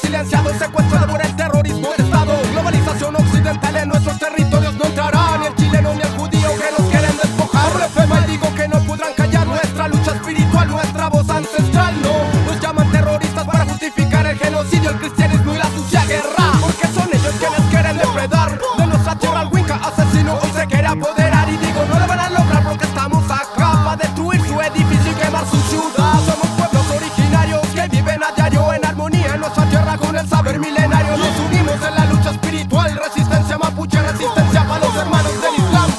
silenciados, secuestro por el terrorismo de Estado. Globalización occidental en nuestros territorios no entrará ni el chileno ni el judío que nos quieren despojar. Por fe maldigo que no podrán callar nuestra lucha espiritual, nuestra voz ancestral. No nos llaman terroristas para justificar el genocidio, el cristianismo y la sucia guerra, porque son ellos quienes quieren depredar de nuestra tierra al Winca asesino. Hoy se quiere apoderar y digo no lo van a lograr porque estamos acá para destruir su edificio y quemar su ciudad. Somos pueblos originarios que viven a diario en armonía en nuestra tierra con el saber milenario. Nos unimos en la lucha espiritual, resistencia mapuche, resistencia para los hermanos del Islam.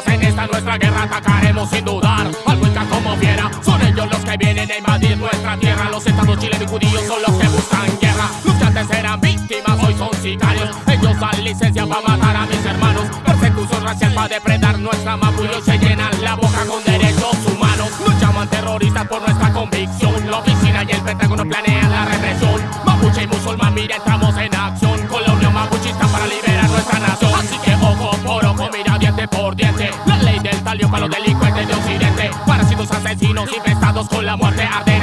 En esta nuestra guerra atacaremos sin dudar al Winca como fiera. Son ellos los que vienen a invadir nuestra tierra. Los estados chilenos y judíos son los que buscan guerra. Los que antes eran víctimas hoy son sicarios. Ellos dan licencia para matar a mis hermanos. Persecución racial para depredar nuestra mapuche. Se llenan la boca con derechos humanos. Nos llaman terroristas por nuestra convicción. La oficina y el Pentágono planean la represión. Mapuche y musulmán, mira, entramos en acción con la unión mapuchista para liberar nuestra nación. Así que ojo por ojo, mira diente por diente. La ley del talio para los delincuentes de Occidente. Parásitos asesinos infestados con la muerte arde.